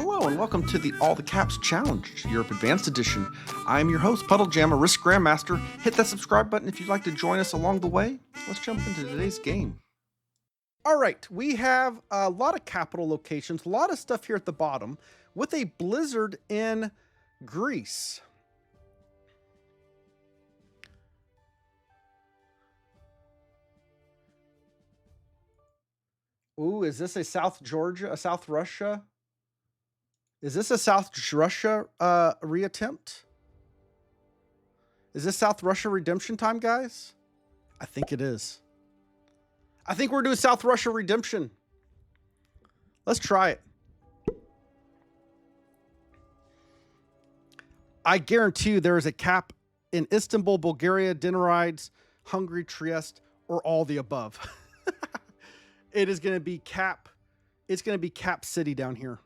Hello and welcome to the All the Caps Challenge, Europe Advanced Edition. I'm your host, Puddle Jam, a Risk Grandmaster. Hit that subscribe button if you'd like to join us along the way. Let's jump into today's game. All right, we have a lot of capital locations, a lot of stuff here at the bottom, with a blizzard in Greece. Ooh, is this a South Georgia, a South Russia? Is this a South Russia reattempt? Is this South Russia redemption time, guys? I think it is. I think we're doing South Russia redemption. Let's try it. I guarantee you there is a cap in Istanbul, Bulgaria, Dinarides, Hungary, Trieste, or all the above. It is going to be cap. It's going to be Cap City down here.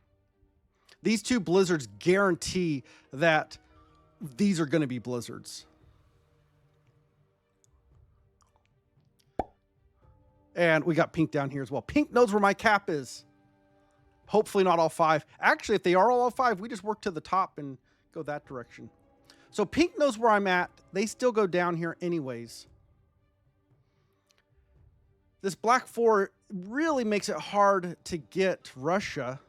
These two blizzards guarantee that these are going to be blizzards. And we got Pink down here as well. Pink knows where my cap is. Hopefully not all five. Actually, if they are all five, we just work to the top and go that direction. So Pink knows where I'm at. They still go down here anyways. This Black 4 really makes it hard to get Russia.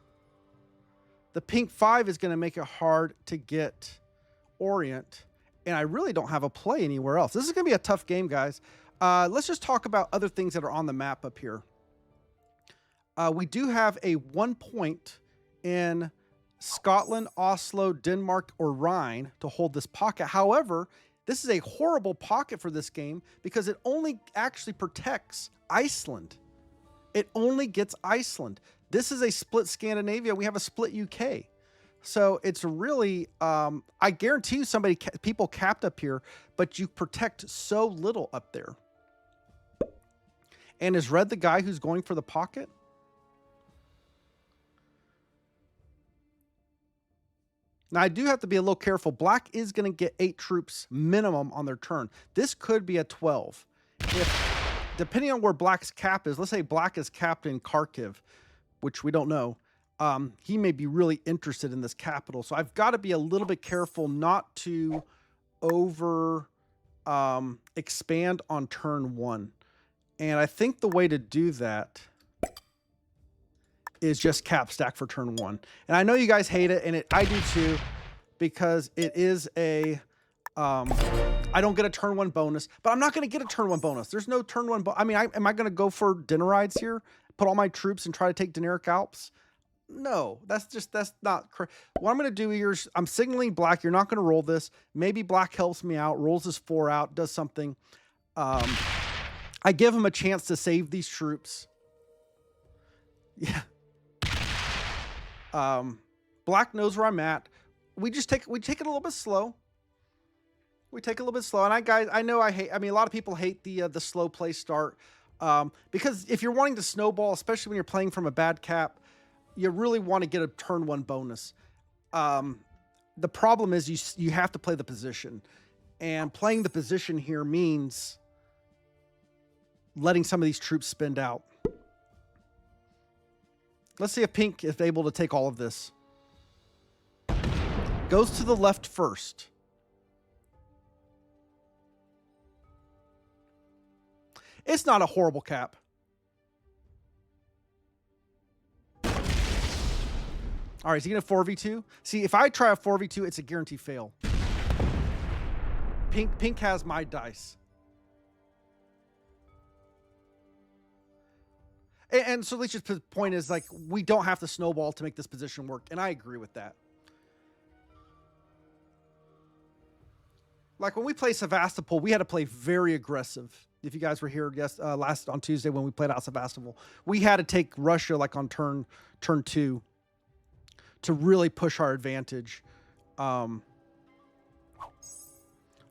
The Pink 5 is going to make it hard to get Orient. And I really don't have a play anywhere else. This is going to be a tough game, guys. Let's just talk about other things that are on the map up here. We do have a 1 point in Scotland, Oslo, Denmark, or Rhine to hold this pocket. However, this is a horrible pocket for this game because it only actually protects Iceland. It only gets Iceland. This is a split Scandinavia. We have a split UK. So it's really, I guarantee you people capped up here, but you protect so little up there. And is Red the guy who's going for the pocket? Now, I do have to be a little careful. Black is going to get 8 troops minimum on their turn. This could be a 12. Depending on where Black's cap is, let's say Black is capped in Kharkiv, which we don't know. He may be really interested in this capital. So I've got to be a little bit careful not to expand on turn 1. And I think the way to do that is just cap stack for turn 1. And I know you guys hate it, and I do too, because it is a, I don't get a turn 1 bonus, but I'm not going to get a turn 1 bonus. There's no turn 1. I mean, am I going to go for Dinarides here? Put all my troops and try to take Dinaric Alps? No, that's not correct. What I'm going to do here is I'm signaling Black. You're not going to roll this. Maybe Black helps me out, rolls his 4 out, does something. I give him a chance to save these troops. Yeah. Black knows where I'm at. We take it a little bit slow. We take it a little bit slow. And I know a lot of people hate the slow play start. Because if you're wanting to snowball, especially when you're playing from a bad cap, you really want to get a turn 1 bonus. The problem is you have to play the position. And playing the position here means letting some of these troops spend out. Let's see if Pink is able to take all of this. Goes to the left first. It's not a horrible cap. All right, is he going to 4v2? See, if I try a 4v2, it's a guarantee fail. Pink has my dice. And so Leach's point is, like, we don't have to snowball to make this position work. And I agree with that. Like, when we play Sevastopol, we had to play very aggressive. If you guys were here last on Tuesday when we played out Sevastopol, we had to take Russia like on turn 2 to really push our advantage. All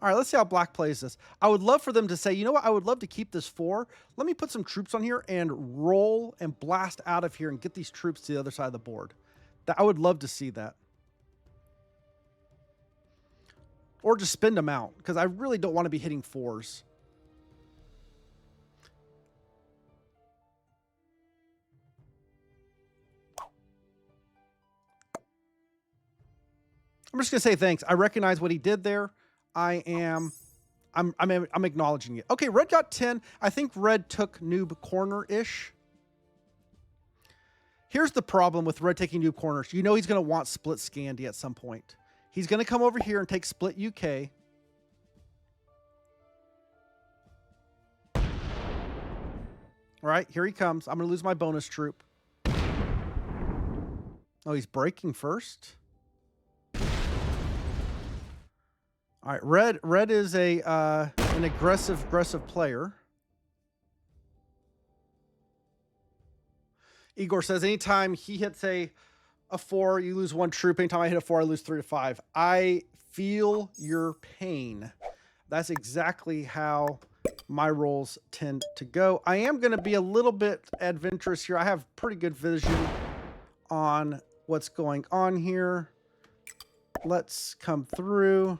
right, let's see how Black plays this. I would love for them to say, you know what? I would love to keep this 4. Let me put some troops on here and roll and blast out of here and get these troops to the other side of the board. I would love to see that. Or just spend them out, because I really don't want to be hitting 4s. I'm just gonna say thanks. I recognize what he did there. I'm acknowledging it. Okay, red got 10. I think red took noob corner-ish. Here's the problem with red taking noob corners. You know he's gonna want split Scandi at some point. He's gonna come over here and take split UK. All right, here he comes. I'm gonna lose my bonus troop. Oh, he's breaking first. All right, red is an aggressive player. Igor says anytime he hits a 4, you lose 1 troop. Anytime I hit a 4, I lose 3 to 5. I feel your pain. That's exactly how my rolls tend to go. I am going to be a little bit adventurous here. I have pretty good vision on what's going on here. Let's come through.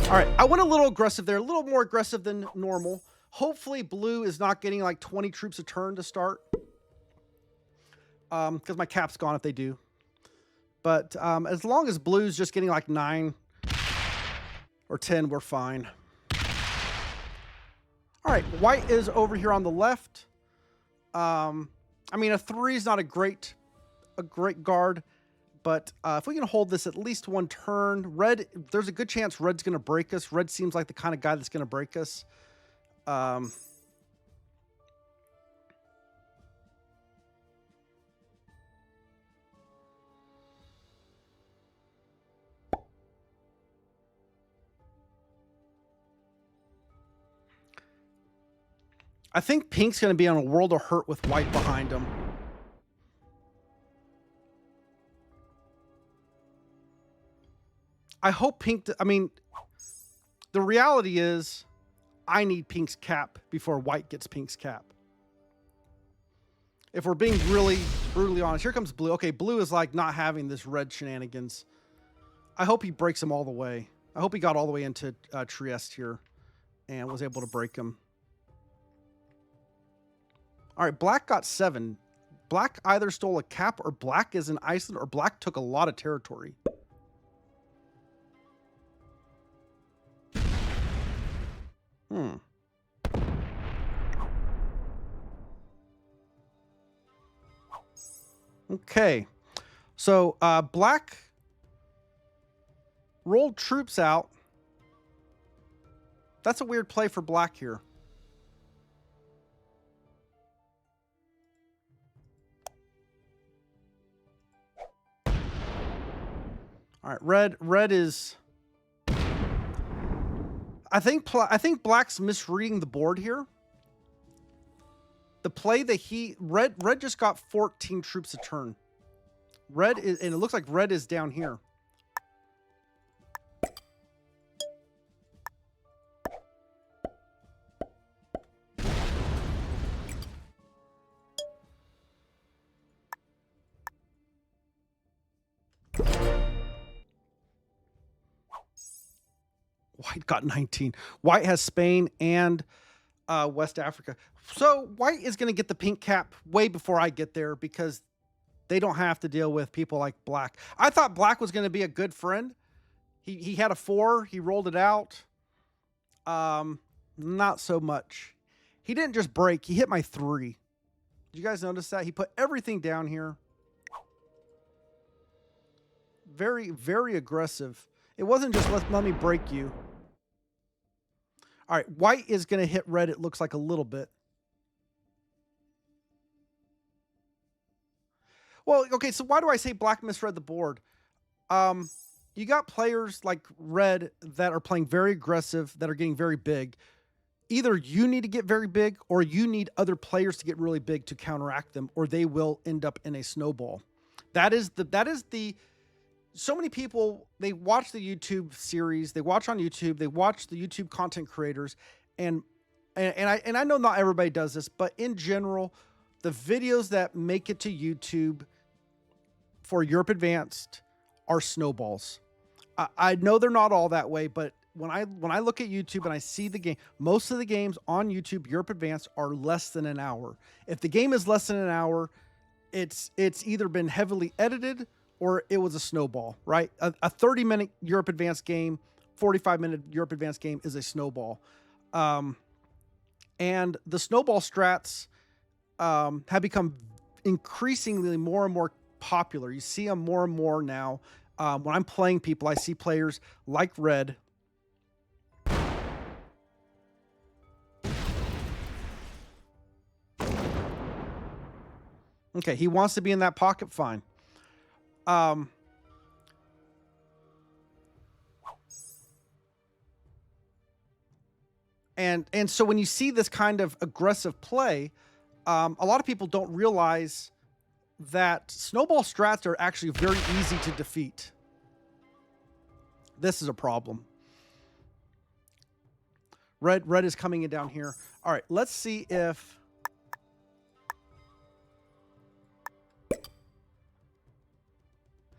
All right, I went a little aggressive there, a little more aggressive than normal. Hopefully blue is not getting like 20 troops a turn to start. Because my cap's gone if they do. But as long as blue's just getting like 9 or 10, we're fine. All right, white is over here on the left. I mean, a 3 is not a great guard. But if we can hold this at least 1 turn, red, there's a good chance red's going to break us. Red seems like the kind of guy that's going to break us. I think pink's going to be on a world of hurt with white behind him. I hope pink, I mean, the reality is I need pink's cap before white gets pink's cap. If we're being really brutally honest, here comes blue. Okay, blue is like not having this red shenanigans. I hope he breaks him all the way. I hope he got all the way into Trieste here and was able to break him. All right, black got 7. Black either stole a cap or black is in Iceland or black took a lot of territory. Okay. So, black rolled troops out. That's a weird play for black here. All right, red is... I think black's misreading the board here. The play that red just got 14 troops a turn. Red is, and it looks like red is down here. White got 19. White has Spain and West Africa. So white is going to get the pink cap way before I get there because they don't have to deal with people like black. I thought black was going to be a good friend. He had a 4. He rolled it out. Not so much. He didn't just break. He hit my 3. Did you guys notice that? He put everything down here. Very, very aggressive. It wasn't just let me break you. All right, white is going to hit red, it looks like a little bit. Well, okay, so why do I say black misread the board? You got players like red that are playing very aggressive, that are getting very big. Either you need to get very big or you need other players to get really big to counteract them, or they will end up in a snowball. That is the so many people, they watch the YouTube series, they watch on YouTube, they watch the YouTube content creators, and I know not everybody does this, but in general, the videos that make it to YouTube for Europe Advanced are snowballs. I know they're not all that way, but when I look at YouTube and I see the game, most of the games on YouTube, Europe Advanced, are less than an hour. If the game is less than an hour, it's either been heavily edited or it was a snowball, right? A 30-minute Europe Advanced game, 45-minute Europe Advanced game is a snowball. And the snowball strats have become increasingly more and more popular. You see them more and more now. When I'm playing people, I see players like Red. Okay, he wants to be in that pocket, fine. And so when you see this kind of aggressive play, a lot of people don't realize that snowball strats are actually very easy to defeat. This is a problem. Red is coming in down here. All right, let's see if...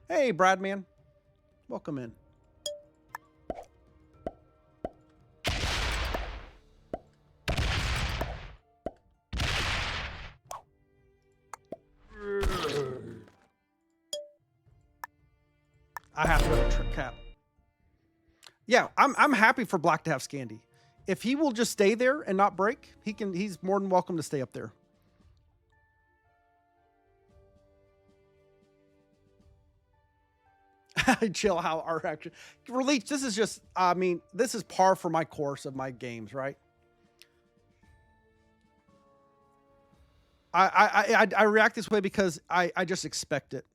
Hey, Bradman. Welcome in. I have to go to trick cap. Yeah, I'm happy for Black to have Scandy. If he will just stay there and not break, he's more than welcome to stay up there. Chill how our action. Release, this is just, I mean, this is par for my course of my games, right? I react this way because I just expect it.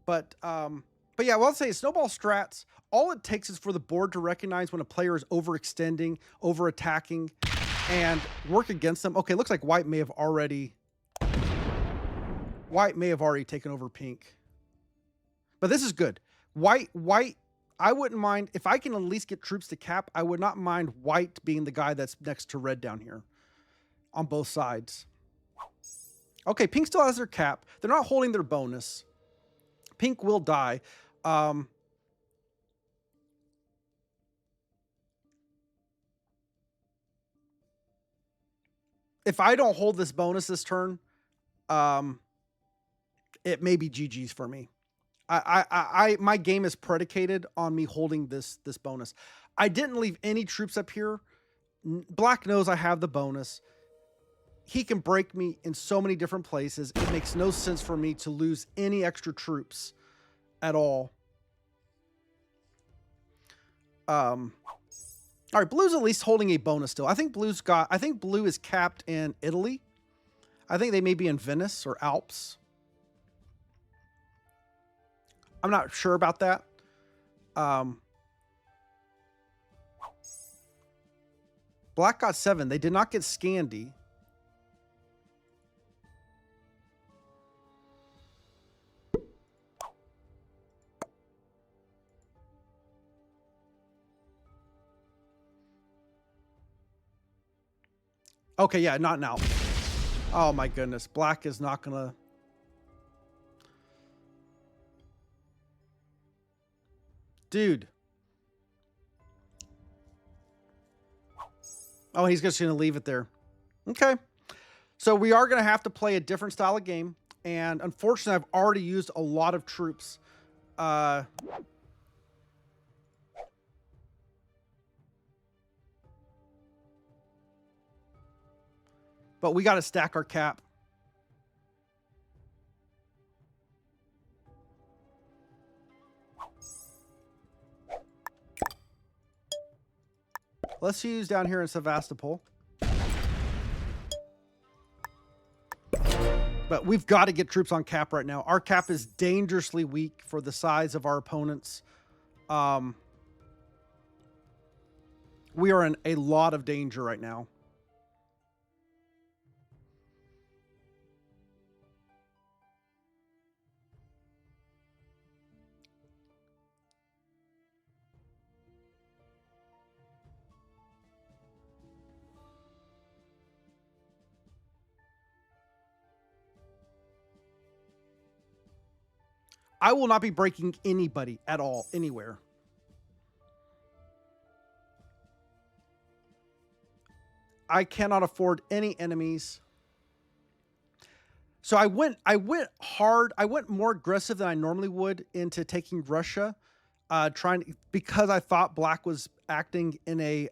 But yeah, well, I'll say snowball strats, all it takes is for the board to recognize when a player is overextending, over-attacking, and work against them. Okay, looks like white may have already taken over pink. But this is good. White, I wouldn't mind, if I can at least get troops to cap, I would not mind white being the guy that's next to red down here on both sides. Okay, pink still has their cap. They're not holding their bonus. Pink will die. If I don't hold this bonus this turn, it may be GG's for me. My game is predicated on me holding this bonus. I didn't leave any troops up here. Black knows I have the bonus. He can break me in so many different places. It makes no sense for me to lose any extra troops at all. All right, blue's at least holding a bonus still. I think blue is capped in Italy. I think they may be in Venice or Alps. I'm not sure about that. Black got 7. They did not get Scandy. Okay, yeah, not now. Oh my goodness. Black is not gonna... Dude. Oh, he's just gonna leave it there. Okay. So we are gonna have to play a different style of game. And unfortunately, I've already used a lot of troops. But we got to stack our cap. Let's use down here in Sevastopol. But we've got to get troops on cap right now. Our cap is dangerously weak for the size of our opponents. We are in a lot of danger right now. I will not be breaking anybody at all, anywhere. I cannot afford any enemies. So I went hard. I went more aggressive than I normally would into taking Russia, because I thought Black was acting in a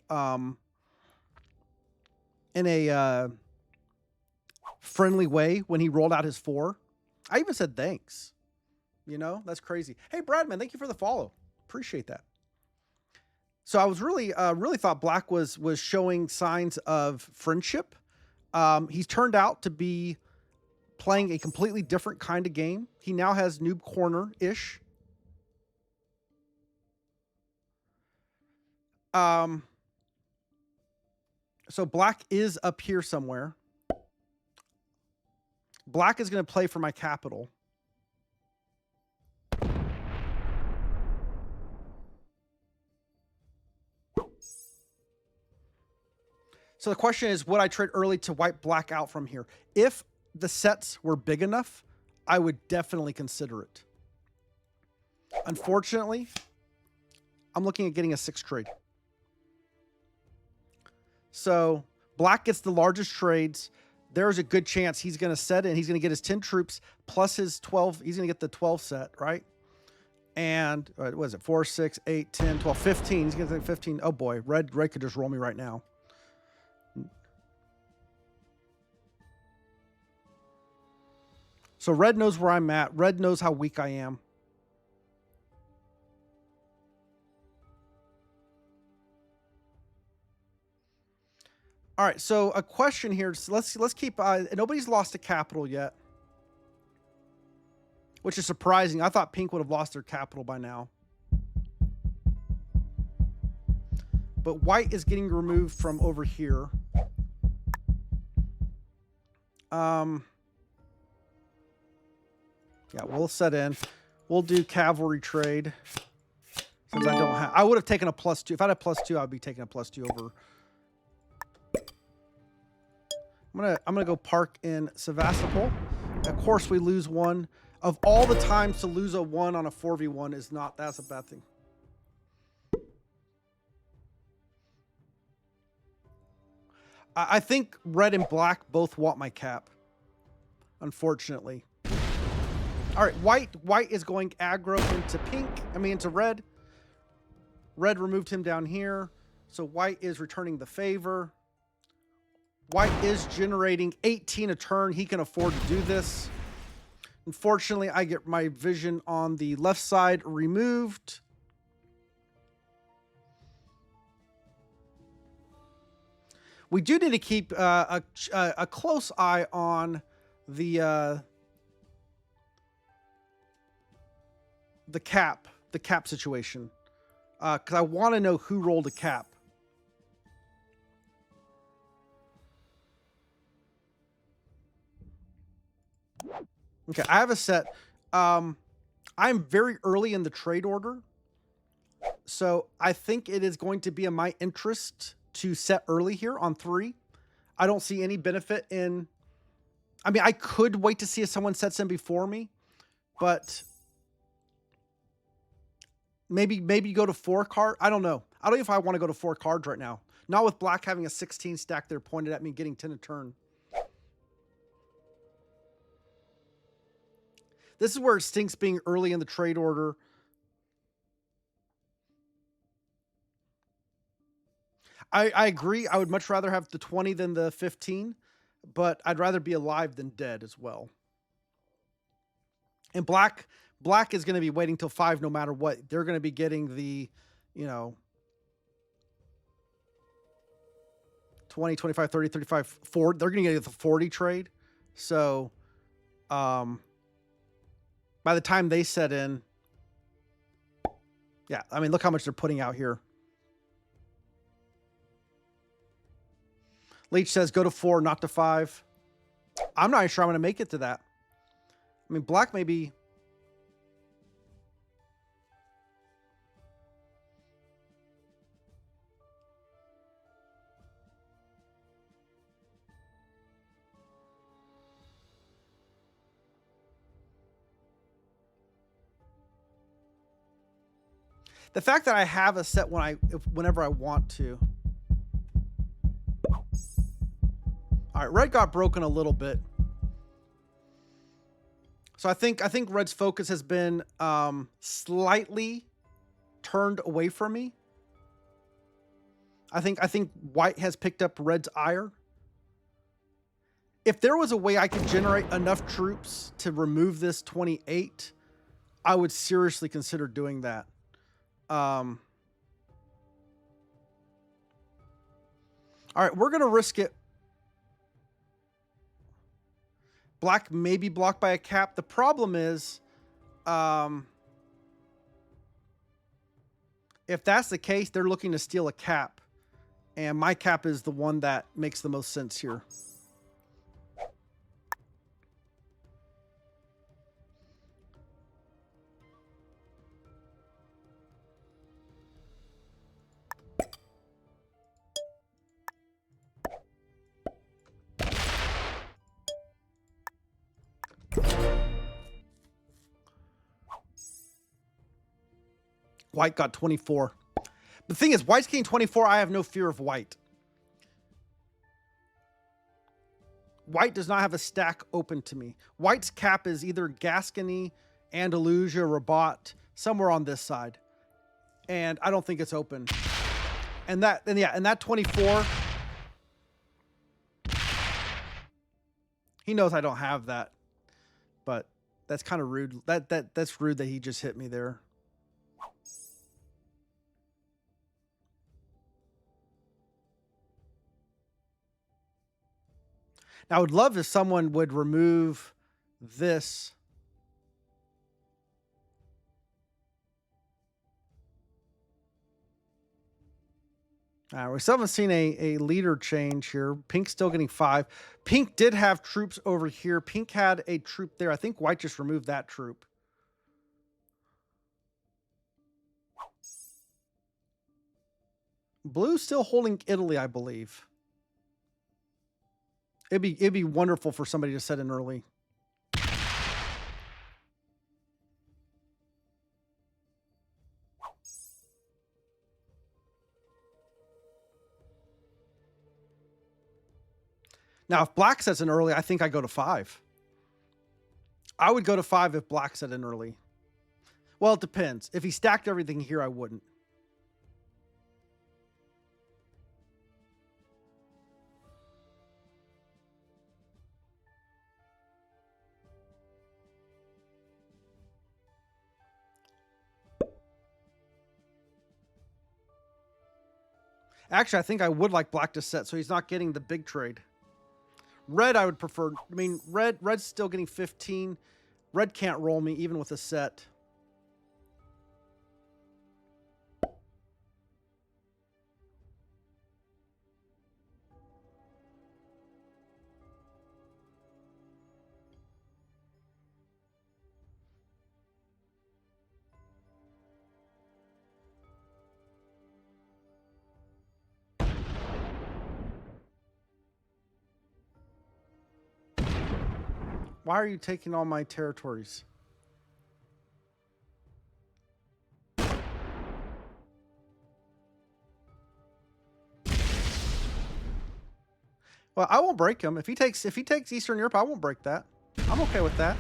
friendly way when he rolled out his 4. I even said thanks. You know, that's crazy. Hey, Bradman, thank you for the follow. Appreciate that. So I was really thought Black was showing signs of friendship. He's turned out to be playing a completely different kind of game. He now has noob corner-ish. So Black is up here somewhere. Black is going to play for my capital. So the question is, would I trade early to wipe Black out from here? If the sets were big enough, I would definitely consider it. Unfortunately, I'm looking at getting a 6 trade. So Black gets the largest trades. There's a good chance he's going to set it, and he's going to get his 10 troops plus his 12. He's going to get the 12 set, right? And what was it? 4, 6, 8, 10, 12, 15. He's going to take 15. Oh boy, red could just roll me right now. So red knows where I'm at. Red knows how weak I am. All right, so a question here. So let's keep. Nobody's lost a capital yet, which is surprising. I thought Pink would have lost their capital by now. But White is getting removed from over here. Yeah, we'll set in. We'll do cavalry trade. Since I don't have, I would have taken a +2. If I had a +2, I'd be taking a +2 over. I'm gonna go park in Sevastopol. Of course, we lose 1. Of all the times to lose a 1 on a 4v1 is not. That's a bad thing. I think red and black both want my cap. Unfortunately. All right, white is going aggro into pink. I mean, into red. Red removed him down here. So white is returning the favor. White is generating 18 a turn. He can afford to do this. Unfortunately, I get my vision on the left side removed. We do need to keep a close eye on the cap situation, because I want to know who rolled a cap. Okay, I have a set. I'm very early in the trade order, so I think it is going to be in my interest to set early here on 3. I don't see any benefit in. I mean, I could wait to see if someone sets in before me, but maybe go to 4 card. I don't know. I don't know if I want to go to 4 cards right now. Not with black having a 16 stack there pointed at me, getting 10 a turn. This is where it stinks being early in the trade order. I agree. I would much rather have the 20 than the 15, but I'd rather be alive than dead as well. And black is going to be waiting till 5 no matter what. They're going to be getting the, 20, 25, 30, 35, 40. They're going to get the 40 trade. So, by the time they set in, yeah, I mean, look how much they're putting out here. Leach says, go to 4, not to 5. I'm not even sure I'm going to make it to that. I mean, black may be. The fact that I have a set whenever I want to. All right, red got broken a little bit. So I think red's focus has been slightly turned away from me. I think white has picked up red's ire. If there was a way I could generate enough troops to remove this 28, I would seriously consider doing that. All right, we're going to risk it. Black may be blocked by a cap. The problem is, if that's the case, they're looking to steal a cap. And my cap is the one that makes the most sense here. White got 24. The thing is, white's getting 24. I have no fear of white. White does not have a stack open to me. White's cap is either Gascony, Andalusia, Rabat, somewhere on this side. And I don't think it's open. And that 24, he knows I don't have that. But that's kind of rude. That's rude that he just hit me there. Now, I would love if someone would remove this. We still haven't seen a leader change here. Pink's still getting 5. Pink did have troops over here. Pink had a troop there. I think white just removed that troop. Blue's still holding Italy, I believe. It'd be wonderful for somebody to set in early. Now, if black sets in early, I think I go to 5. I would go to 5 if black set in early. Well, it depends. If he stacked everything here, I wouldn't. Actually, I think I would like black to set so he's not getting the big trade. Red, I would prefer. I mean, red's still getting 15. Red can't roll me even with a set. Why are you taking all my territories? Well, I won't break him. If he takes Eastern Europe, I won't break that. I'm okay with that.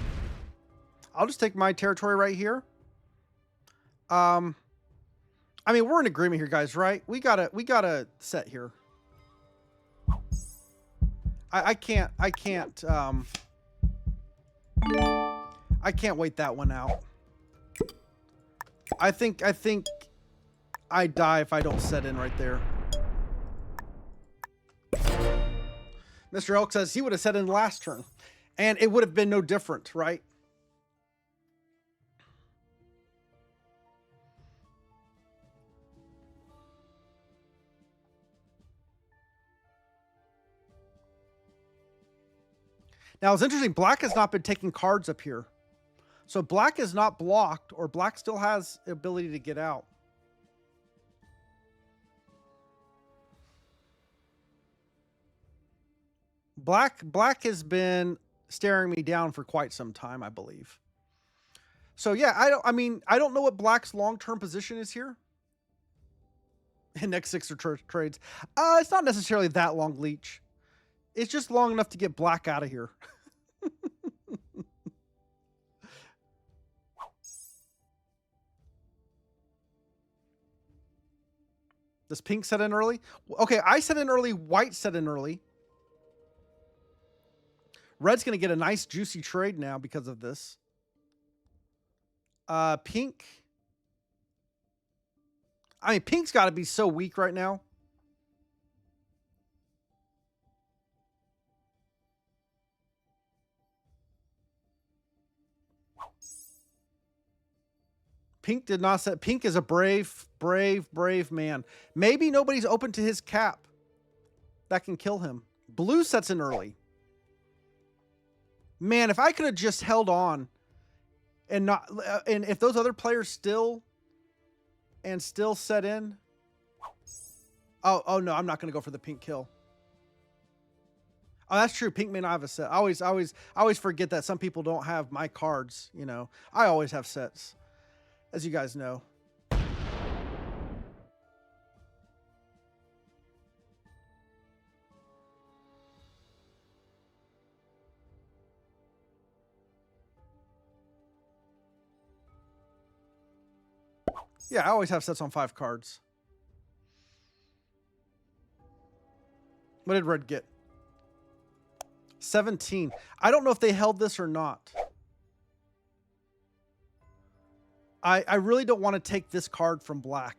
I'll just take my territory right here. I mean, we're in agreement here, guys, right? We gotta set here. I can't wait that one out. I think I die if I don't set in right there. Mr. Elk says he would have set in last turn, and it would have been no different, right? Now, it's interesting. Black has not been taking cards up here. So black is not blocked, or black still has the ability to get out. Black has been staring me down for quite some time, I believe. So yeah, I don't know what black's long-term position is here. In next 6 trades. It's not necessarily that long, Leech. It's just long enough to get black out of here. Does pink set in early? Okay, I set in early. White set in early. Red's going to get a nice juicy trade now because of this. Pink. I mean, pink's got to be so weak right now. Pink did not set. Pink is a brave man. Maybe nobody's open to his cap. That can kill him. Blue sets in early. Man, if I could have just held on and not, and if those other players still set in. Oh no, I'm not going to go for the pink kill. Oh, that's true. Pink may not have a set. I always forget that some people don't have my cards, you know. I always have sets, as you guys know. Yeah, I always have sets on 5 cards. What did red get? 17. I don't know if they held this or not. I really don't want to take this card from black.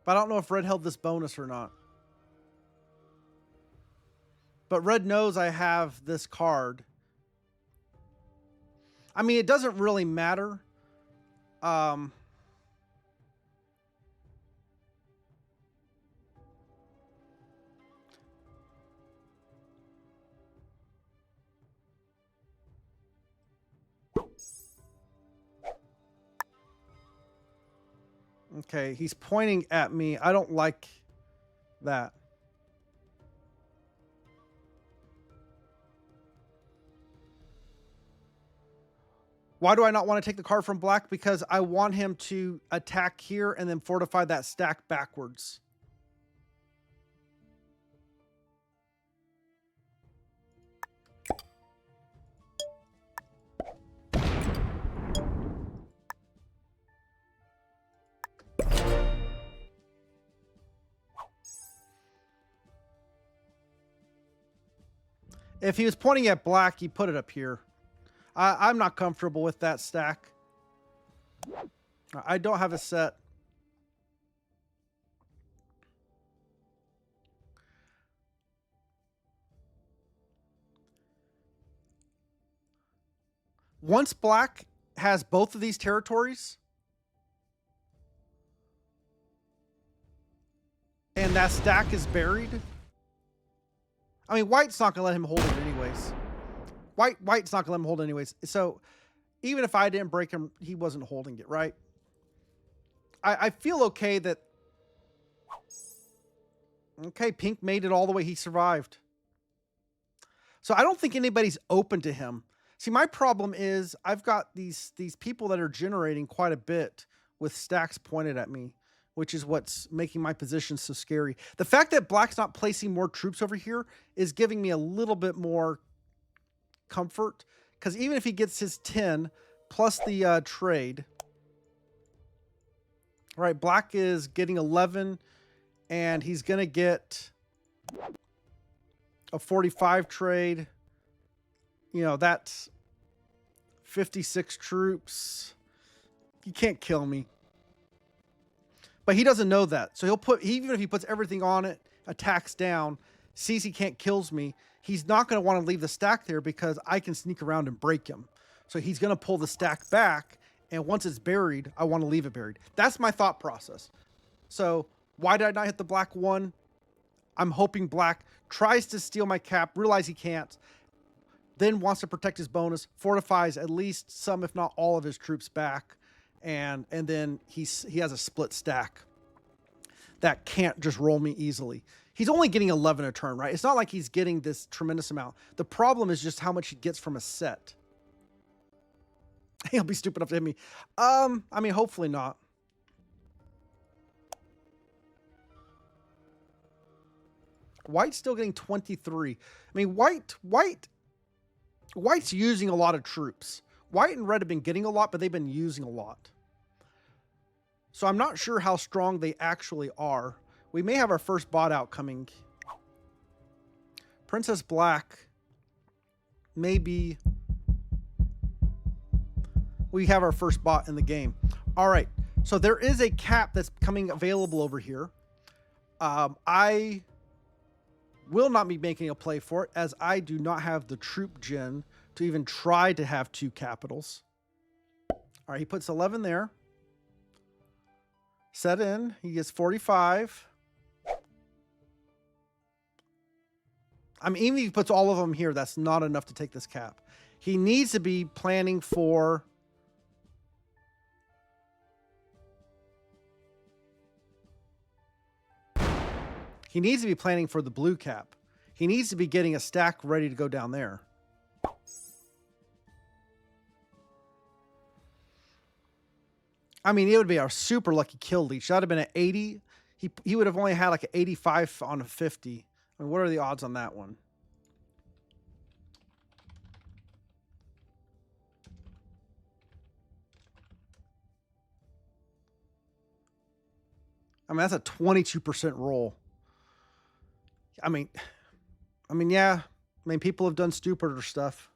But I don't know if red held this bonus or not. But red knows I have this card. I mean, it doesn't really matter. Okay, he's pointing at me. I don't like that. Why do I not want to take the card from black? Because I want him to attack here and then fortify that stack backwards. If he was pointing at black, he put it up here. I'm not comfortable with that stack. I don't have a set. Once black has both of these territories, and that stack is buried, I mean, white's not going to let him hold it anyways. White's not going to let him hold it anyways. So even if I didn't break him, he wasn't holding it, right? I feel okay that... Okay, pink made it all the way. He survived. So I don't think anybody's open to him. See, my problem is I've got these people that are generating quite a bit with stacks pointed at me, which is what's making my position so scary. The fact that black's not placing more troops over here is giving me a little bit more comfort, because even if he gets his 10 plus the trade, right, black is getting 11 and he's going to get a 45 trade. You know, that's 56 troops. You can't kill me. But he doesn't know that. So he'll put, even if he puts everything on it, attacks down, sees he can't kills me, he's not going to want to leave the stack there because I can sneak around and break him. So he's going to pull the stack back, and once it's buried, I want to leave it buried. That's my thought process. So why did I not hit the black one? I'm hoping black tries to steal my cap, realize he can't, then wants to protect his bonus, fortifies at least some, if not all, of his troops back, and then he has a split stack that can't just roll me easily. He's only getting 11 a turn, right? It's not like he's getting this tremendous amount. The problem is just how much he gets from a set. He'll be stupid enough to hit me. I mean, hopefully not. White's still getting 23. I mean, White's using a lot of troops. White and red have been getting a lot, but they've been using a lot. So I'm not sure how strong they actually are. We may have our first bot out coming. Princess Black. Maybe we have our first bot in the game. All right. So there is a cap that's coming available over here. I will not be making a play for it, as I do not have the troop gen to even try to have 2 capitals. All right, he puts 11 there. Set in. He gets 45. I mean, even if he puts all of them here, that's not enough to take this cap. He needs to be planning for... He needs to be planning for the blue cap. He needs to be getting a stack ready to go down there. I mean, it would be a super lucky kill leech. That would have been an 80. He would have only had like an 85 on a 50. I mean, what are the odds on that one? I mean, that's a 22% roll. I mean, yeah. I mean, people have done stupider stuff.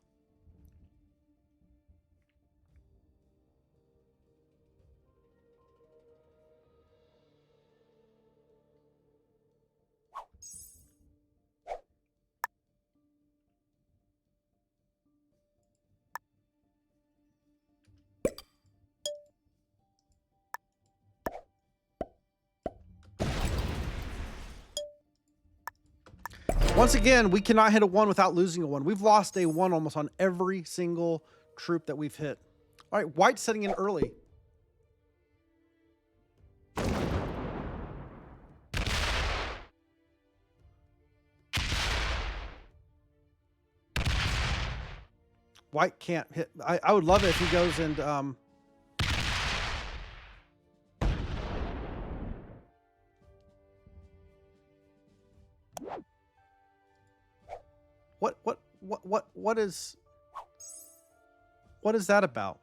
Once again, we cannot hit a 1 without losing a 1. We've lost a 1 almost on every single troop that we've hit. All right, White's setting in early. White can't hit. I would love it if he goes and... What is that about?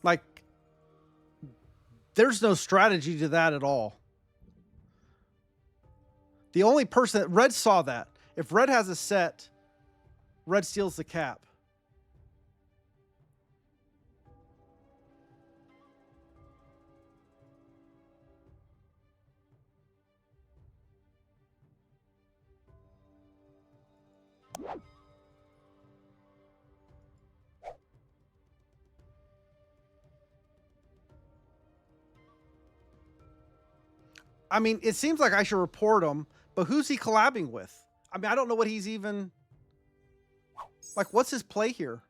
Like, there's no strategy to that at all. The only person that... Red saw that. If Red has a set, Red steals the cap. I mean, it seems like I should report him, but who's he collabing with? I mean, I don't know what he's even... Like, what's his play here?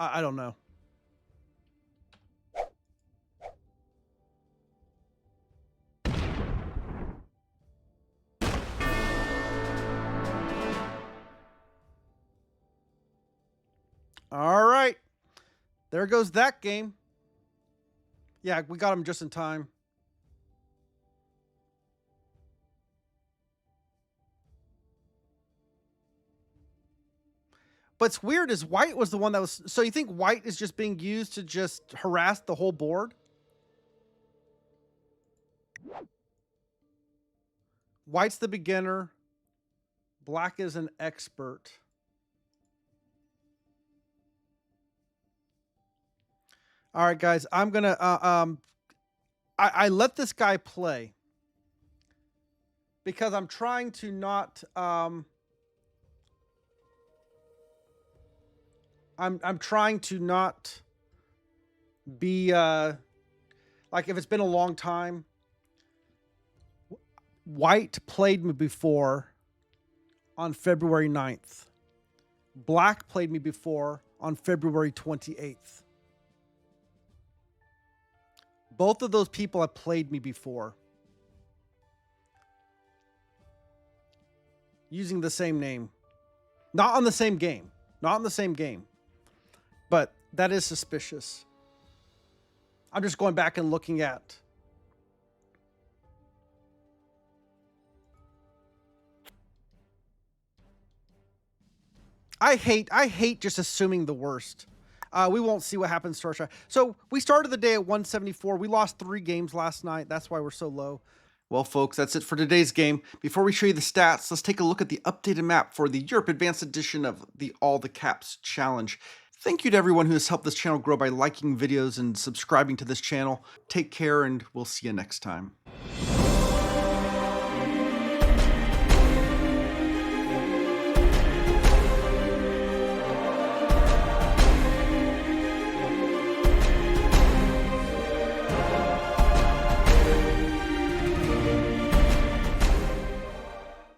I don't know. All right. There goes that game. Yeah, we got him just in time. What's weird is White was the one that was... So you think White is just being used to just harass the whole board? White's the beginner. Black is an expert. All right, guys, I'm going to, I let this guy play because I'm trying to not, I'm trying to not be, like if it's been a long time. White played me before on February 9th. Black played me before on February 28th. Both of those people have played me before using the same name. Not on the same game. Not on the same game. But that is suspicious. I'm just going back and looking at. I hate just assuming the worst. We won't see what happens to our shot. So we started the day at 174. We lost 3 games last night. That's why we're so low. Well, folks, that's it for today's game. Before we show you the stats, let's take a look at the updated map for the Europe Advanced Edition of the All the Caps Challenge. Thank you to everyone who has helped this channel grow by liking videos and subscribing to this channel. Take care, and we'll see you next time.